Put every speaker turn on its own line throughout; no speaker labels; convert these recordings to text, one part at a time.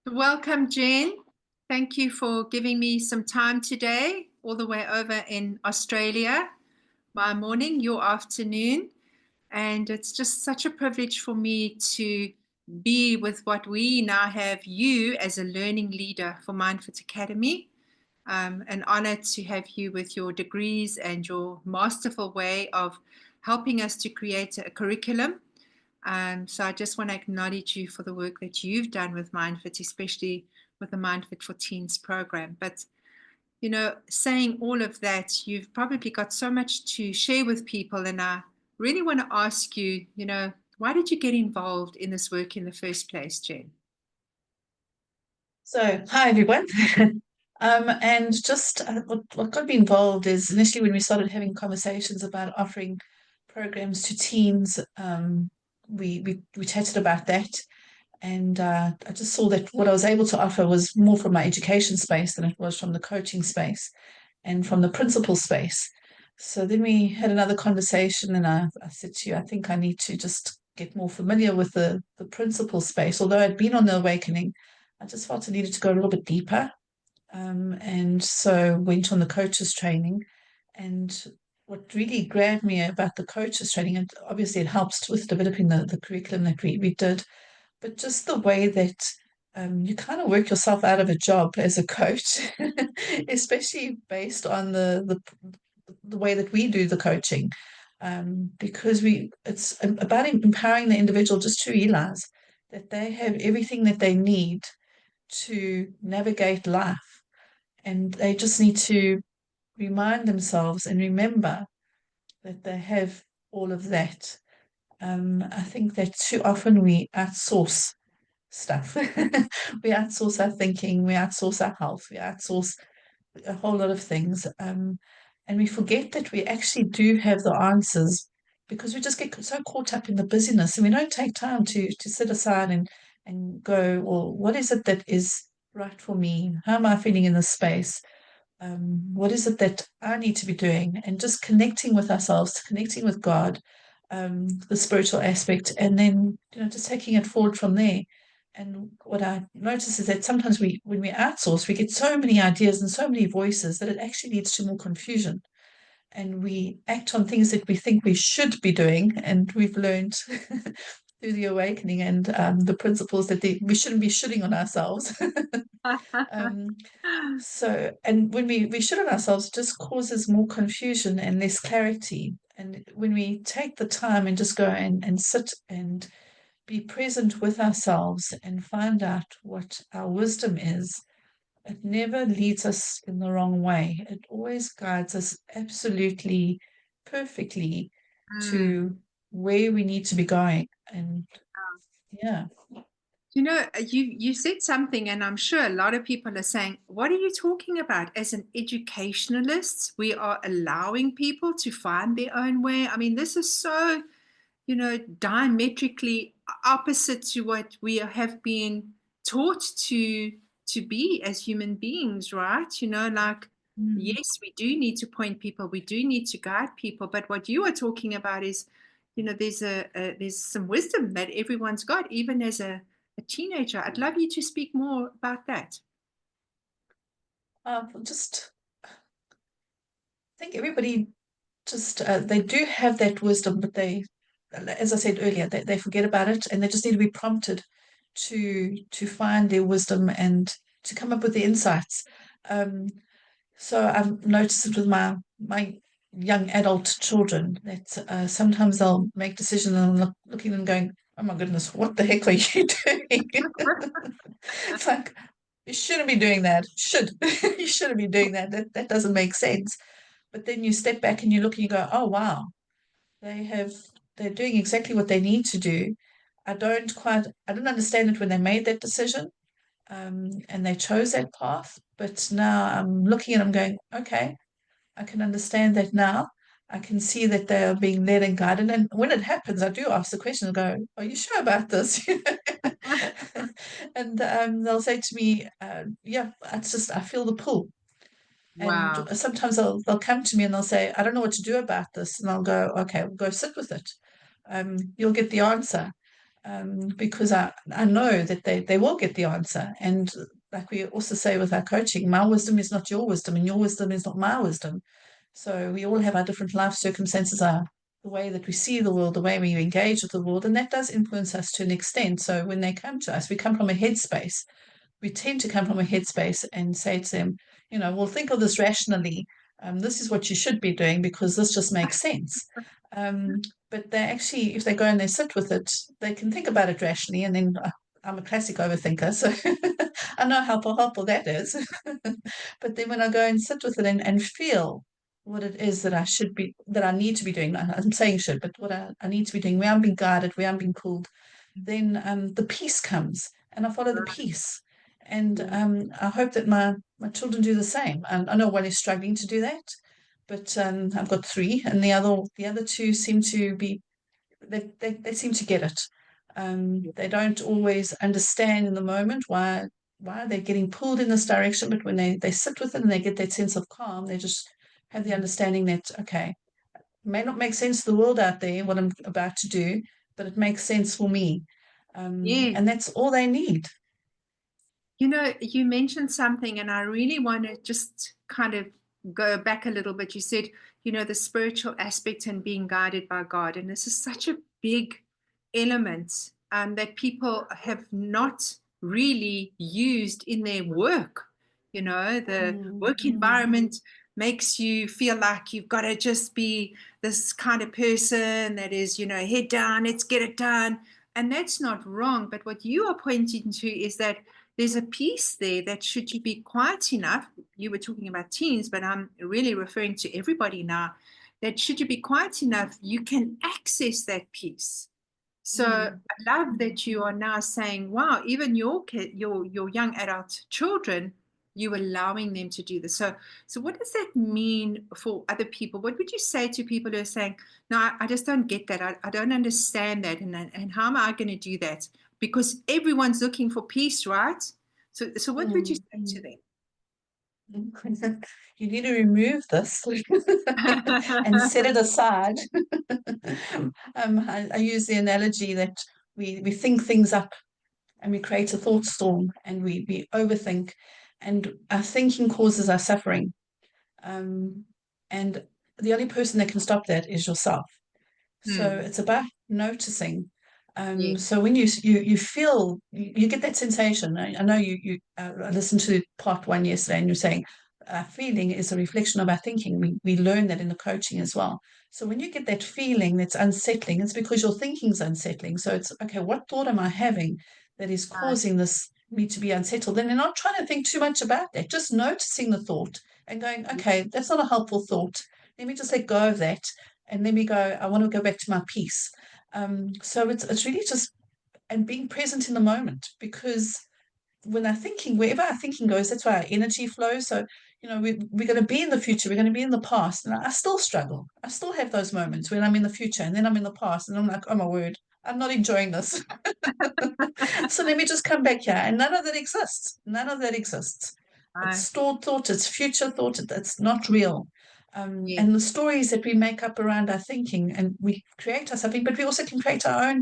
Welcome, Jen. Thank you for giving me some time today, all the way over in Australia. My morning, your afternoon. And it's just such a privilege for me to be with what we now have you as a learning leader for Mindfit Academy. An honor to have you with your degrees and your masterful way of helping us to create a curriculum. So I just want to acknowledge you for the work that you've done with MindFit, especially with the MindFit for Teens program. But, saying all of that, you've probably got so much to share with people. And I really want to ask you, why did you get involved in this work in the first place, Jen?
So, hi everyone. And just what got me involved is initially when we started having conversations about offering programs to teens, we chatted about that, and I just saw that what I was able to offer was more from my education space than it was from the coaching space and from the principal space. So then we had another conversation, and I said to you, I think I need to just get more familiar with the principal space. Although I'd been on the awakening, I just felt I needed to go a little bit deeper. And so went on the coaches training. And what really grabbed me about the coaches training, and obviously it helps with developing the curriculum that we did, but just the way that you kind of work yourself out of a job as a coach, especially based on the way that we do the coaching, because it's about empowering the individual just to realize that they have everything that they need to navigate life, and they just need to remind themselves and remember that they have all of that. I think that too often we outsource stuff. We outsource our thinking, we outsource our health, we outsource a whole lot of things. And we forget that we actually do have the answers because we just get so caught up in the busyness and we don't take time to sit aside and go, well, what is it that is right for me? How am I feeling in this space? What is it that I need to be doing? And just connecting with ourselves, connecting with God, the spiritual aspect, and then just taking it forward from there. And what I notice is that sometimes when we outsource, we get so many ideas and so many voices that it actually leads to more confusion. And we act on things that we think we should be doing, and we've learned through the awakening and the principles that we shouldn't be shitting on ourselves. um, and when we shit on ourselves, it just causes more confusion and less clarity. And when we take the time and just go and sit and be present with ourselves and find out what our wisdom is, it never leads us in the wrong way. It always guides us absolutely perfectly
Mm.
to where we need to be going. And yeah.
You said something, and I'm sure a lot of people are saying, "What are you talking about?" As an educationalist, we are allowing people to find their own way. I mean, this is so, diametrically opposite to what we have been taught to be as human beings, right? Like,
Mm.
yes, we do need to point people, we do need to guide people, but what you are talking about is, there's some wisdom that everyone's got, even as a teenager. I'd love you to speak more about that.
Just I think everybody just they do have that wisdom, but as I said earlier, they forget about it, and they just need to be prompted to find their wisdom and to come up with the insights. Um, so I've noticed it with my young adult children that sometimes they'll make decisions and I'm looking and going, "Oh my goodness, what the heck are you doing?" It's like you shouldn't be doing that. You shouldn't be doing that. That doesn't make sense. But then you step back and you look and you go, "Oh wow, they have they're doing exactly what they need to do." I didn't understand it when they made that decision, and they chose that path. But now I'm looking and I'm going, okay, I can understand that now. I can see that they are being led and guided. And when it happens, I do ask the question and go, "Are you sure about this?" And they'll say to me, "Yeah, it's just I feel the pull." And
Wow.
sometimes they'll come to me and they'll say, "I don't know what to do about this," and I'll go, "Okay, we'll go sit with it. You'll get the answer." because I know that they will get the answer. And like we also say with our coaching, my wisdom is not your wisdom, and your wisdom is not my wisdom. So we all have our different life circumstances, the way that we see the world, the way we engage with the world, and that does influence us to an extent. So when they come to us, we come from a headspace. We tend to come from a headspace and say to them, well, think of this rationally. This is what you should be doing because this just makes sense. Um, but they actually, if they go and they sit with it, they can think about it rationally. And then I'm a classic overthinker, so I know how helpful that is. But then when I go and sit with it and feel what it is that that I need to be doing, I'm saying should, but what I need to be doing, where I'm being guided, where I'm being pulled, then the peace comes and I follow the peace. And I hope that my children do the same. And I know one is struggling to do that, but I've got three, and the other two seem to be they seem to get it. They don't always understand in the moment why they're getting pulled in this direction, but when they sit with it and they get that sense of calm, they just have the understanding that okay, it may not make sense to the world out there what I'm about to do, but it makes sense for me,
Yes.
and that's all they need.
You mentioned something, and I really want to just kind of go back a little bit. You said, the spiritual aspect and being guided by God. And this is such a big element that people have not really used in their work. The
Mm,
work environment makes you feel like you've got to just be this kind of person that is, head down, let's get it done. And that's not wrong. But what you are pointing to is that there's a piece there that should you be quiet enough, you were talking about teens, but I'm really referring to everybody now, that should you be quiet enough, you can access that piece. So I
mm.
love that you are now saying, wow, even your kid, your young adult children, you allowing them to do this. So what does that mean for other people? What would you say to people who are saying, no, I just don't get that. I don't understand that. And how am I going to do that? Because everyone's looking for peace, right? So what would you
Mm.
say to them?
You need to remove this and set it aside. I use the analogy that we think things up and we create a thought storm and we overthink, and our thinking causes our suffering. Um, and the only person that can stop that is yourself. So
Hmm.
it's about noticing.
Yeah.
So when you feel you get that sensation. I know I listened to part one yesterday, and you're saying feeling is a reflection of our thinking. We learn that in the coaching as well. So when you get that feeling that's unsettling, it's because your thinking's unsettling. So it's okay. What thought am I having that is
Right.
causing this me to be unsettled? Then you're not trying to think too much about that. Just noticing the thought and going, okay, that's not a helpful thought. Let me just let go of that and then we go, I want to go back to my peace. So it's really just and being present in the moment, because when our thinking, wherever our thinking goes, that's where our energy flows. So we're going to be in the future, we're going to be in the past, and I still struggle. I still have those moments when I'm in the future and then I'm in the past, and I'm like, oh my word, I'm not enjoying this. So let me just come back here, and none of that exists. None of that exists. It's
Right.
stored thought, it's future thought, it's not real.
Yeah.
And the stories that we make up around our thinking, and we create our something, but we also can create our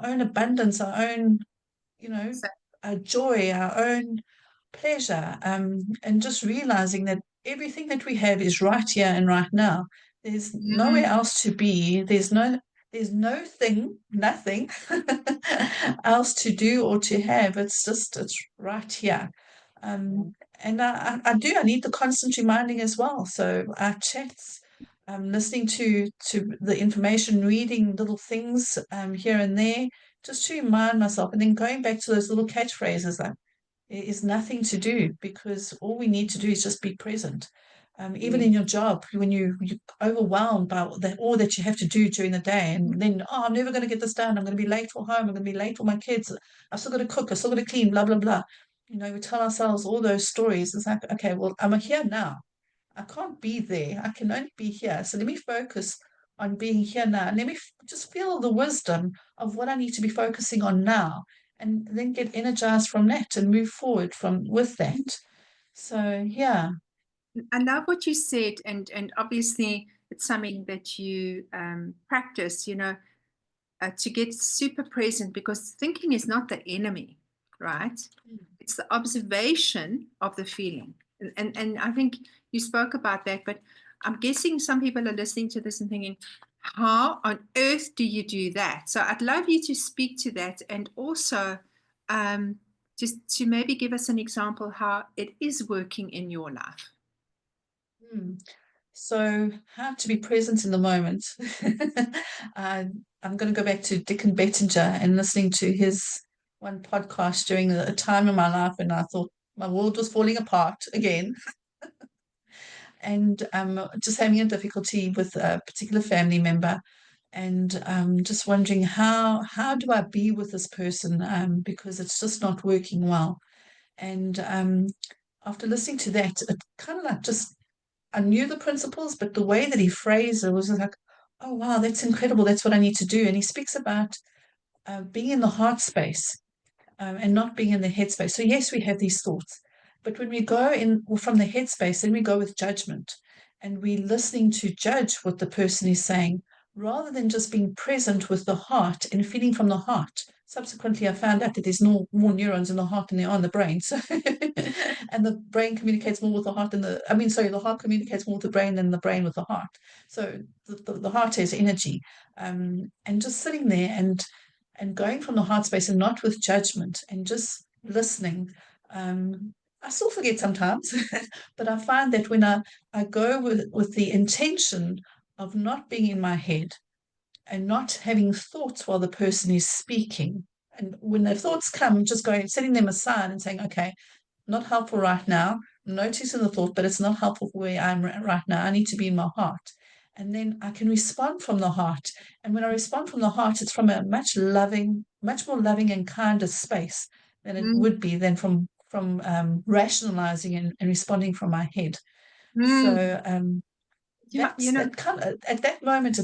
own abundance, our own, you know,
So,
our joy, our own pleasure, and just realizing that everything that we have is right here and right now. There's nowhere
mm,
else to be. There's no thing, nothing else to do or to have. It's right here. Um, and I need the constant reminding as well. So our chats, listening to the information, reading little things here and there, just to remind myself, and then going back to those little catchphrases like there is nothing to do, because all we need to do is just be present. Even
yeah.
in your job, when you're overwhelmed by all that you have to do during the day, and then, oh, I'm never going to get this done. I'm going to be late for home. I'm going to be late for my kids. I've still got to cook. I've still got to clean, blah, blah, blah. We tell ourselves all those stories. It's like, okay, well, I'm here now. I can't be there. I can only be here. So let me focus on being here now. And let me just feel the wisdom of what I need to be focusing on now, and then get energized from that and move forward from with that. So yeah.
I love what you said, and obviously it's something that you practice. to get super present, because thinking is not the enemy, right? It's the observation of the feeling. And I think you spoke about that, but I'm guessing some people are listening to this and thinking, how on earth do you do that? So I'd love you to speak to that, and also just to maybe give us an example how it is working in your life.
Mm. So, how to be present in the moment. I'm going to go back to Dick and Bettinger and listening to his one podcast during a time in my life when I thought my world was falling apart again, and just having a difficulty with a particular family member, and just wondering how do I be with this person, because it's just not working well. And after listening to that, it kind of like just I knew the principles, but the way that he phrased it was like, oh, wow, that's incredible. That's what I need to do. And he speaks about being in the heart space, and not being in the head space. So, yes, we have these thoughts, but when we go in from the head space, then we go with judgment, and we're listening to judge what the person is saying rather than just being present with the heart and feeling from the heart. Subsequently, I found out that there's no more neurons in the heart than there are in the brain. So, and the brain communicates more with the heart than the heart communicates more with the brain than the brain with the heart. So the heart has energy, and just sitting there and going from the heart space and not with judgment and just listening. I still forget sometimes, but I find that when I go with the intention of not being in my head and not having thoughts while the person is speaking, and when the thoughts come, just going, setting them aside and saying, okay, not helpful right now. Noticing the thought, but it's not helpful for where I'm right now. I need to be in my heart. And then I can respond from the heart. And when I respond from the heart, it's from a much more loving and kinder space than it
Mm,
would be than from rationalizing and responding from my head.
mm.
So
Yeah,
that kind of at that moment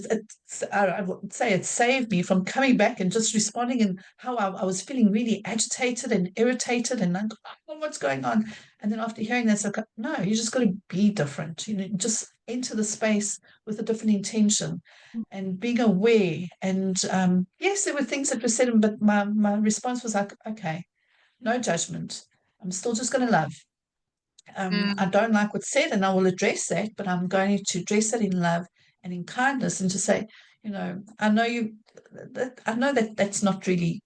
I would say it saved me from coming back and just responding in how I was feeling really agitated and irritated and like, oh, what's going on. And then after hearing that, it's like, no, you just got to be different, just enter the space with a different intention and being aware. And yes, there were things that were said, but my response was like, okay, no judgment, I'm still just going to love. I
mm,
don't like what's said, and I will address that, but I'm going to address that in love and in kindness, and to say, I know I know that that's not really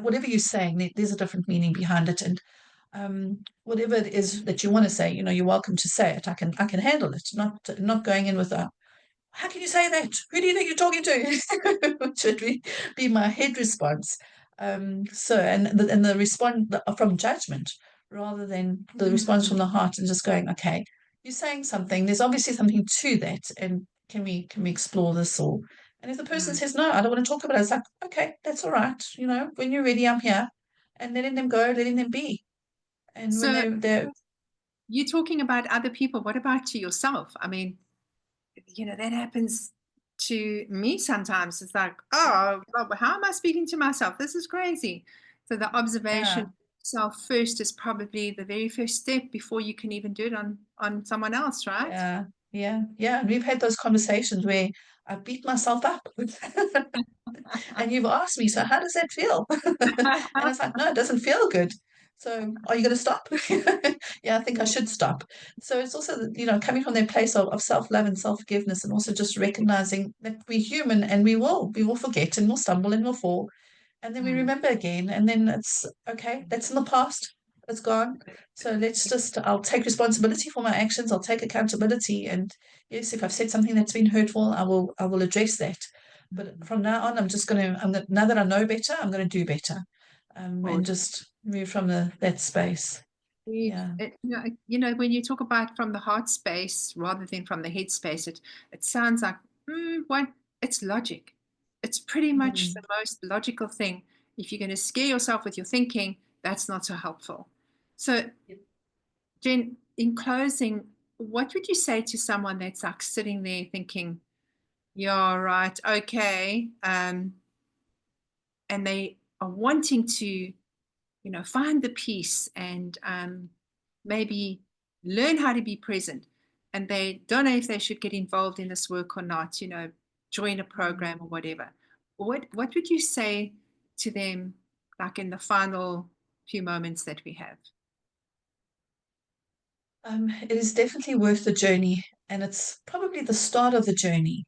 whatever you're saying. There's a different meaning behind it, and whatever it is that you want to say, you're welcome to say it. I can handle it. Not going in with a how can you say that? Who do you think you're talking to? Which would be my head response. So, and the response from judgment rather than the response from
mm,
the heart and just going, okay, you're saying something. There's obviously something to that, and can we explore this? Or and if the person
mm.
says no, I don't want to talk about it. It's like, okay, that's all right. When you're ready, I'm here, and letting them go, letting them be, and when
So
they're
you're talking about other people. What about to yourself? I mean, that happens to me sometimes. It's like, oh, God, how am I speaking to myself? This is crazy. So the observation
yeah.
of self first is probably the very first step before you can even do it on someone else, right?
Yeah, yeah, yeah. And we've had those conversations where I beat myself up. And you've asked me, so how does that feel? And it's like, no, it doesn't feel good. So are you going to stop? Yeah, I think I should stop. So it's also, coming from that place of self-love and self-forgiveness, and also just recognizing that we're human and we will forget and we'll stumble and we'll fall. And then we
Mm,
remember again, and then it's okay, that's in the past, it's gone. So I'll take responsibility for my actions, I'll take accountability. And yes, if I've said something that's been hurtful, I will address that. But from now on, now that I know better, I'm going to do better, and
good.
just move from that space. Yeah.
When you talk about from the heart space rather than from the head space, it sounds like what it's logic. It's pretty much the
Mm.
most logical thing. If you're going to scare yourself with your thinking, that's not so helpful. So, Jen, in closing, what would you say to someone that's like sitting there thinking, "Yeah, right, okay," and they are wanting to find the peace and maybe learn how to be present. And they don't know if they should get involved in this work or not, join a program or whatever, what would you say to them, like in the final few moments that we have?
It is definitely worth the journey, and it's probably the start of the journey,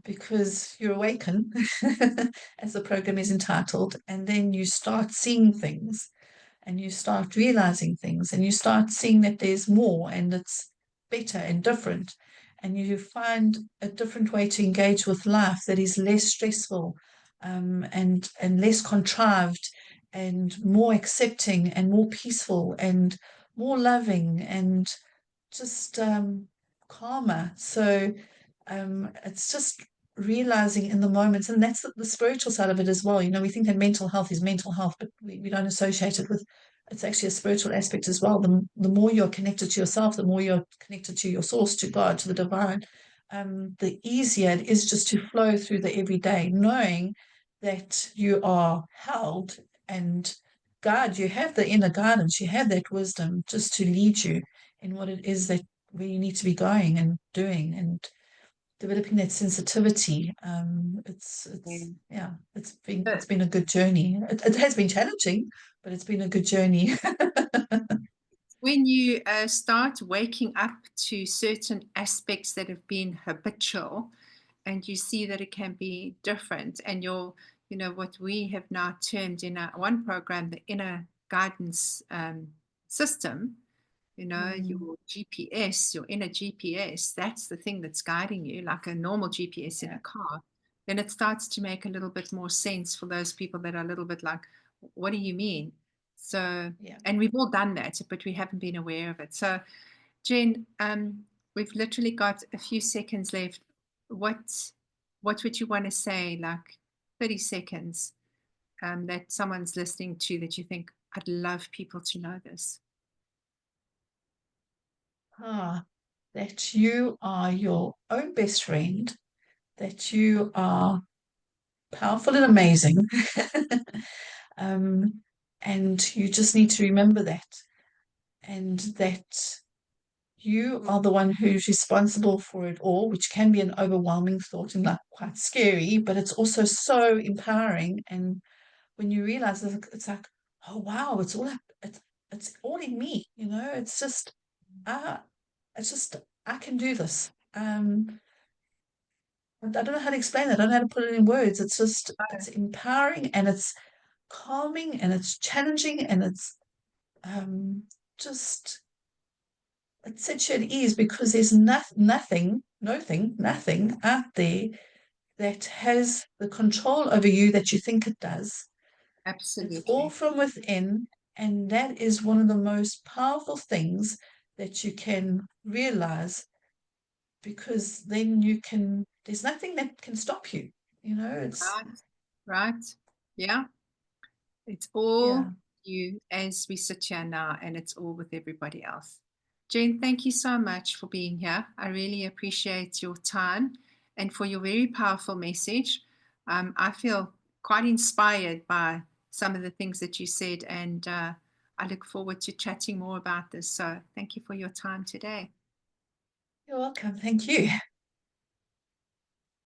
because you awaken, as the program is entitled, and then you start seeing things and you start realizing things and you start seeing that there's more and it's better and different. And you find a different way to engage with life that is less stressful, and less contrived and more accepting and more peaceful and more loving and just calmer. So it's just realizing in the moments, and that's the spiritual side of it as well. You know, we think that mental health is mental health, but we don't associate it with, it's actually a spiritual aspect as well. The more you're connected to yourself, the more you're connected to your source, to God, to the divine, the easier it is just to flow through the everyday, knowing that you are held and God, you have the inner guidance, you have that wisdom just to lead you in what it is that where you need to be going and doing and developing that sensitivity. It's
Yeah.
yeah, it's
But
been a good journey. It has been challenging, but it's been a good journey.
when you start waking up to certain aspects that have been habitual, and you see that it can be different, and what we have now termed in our one program the inner guidance system,
Mm,
your GPS, your inner GPS, that's the thing that's guiding you, like a normal GPS in
yeah,
a car. Then it starts to make a little bit more sense for those people that are a little bit like, what do you mean? So,
yeah.
and we've all done that, but we haven't been aware of it. So, Jen, we've literally got a few seconds left. What what would you want to say, like 30 seconds, that someone's listening to that you think, I'd love people to know this?
Ah, that you are your own best friend, that you are powerful and amazing. um, and you just need to remember that, and that you are the one who's responsible for it all, which can be an overwhelming thought and like quite scary, but it's also so empowering. And when you realize it's like, oh wow, it's all in me, you know, uh it's just I can do this. I don't know how to explain it. I don't know how to put it in words. It's just it's empowering and it's calming and it's challenging and it's um just it sets you at ease because there's nothing out there that has the control over you that you think it does. It's all
Absolutely.
from within, and that is one of the most powerful things that you can realize because then there's nothing that can stop you. You know, it's,
Right. Right. Yeah. It's all
yeah,
you as we sit here now, and it's all with everybody else. Jane, thank you so much for being here. I really appreciate your time and for your very powerful message. I feel quite inspired by some of the things that you said, and I look forward to chatting more about this. So, thank you for your time today.
you're welcome. Thank you.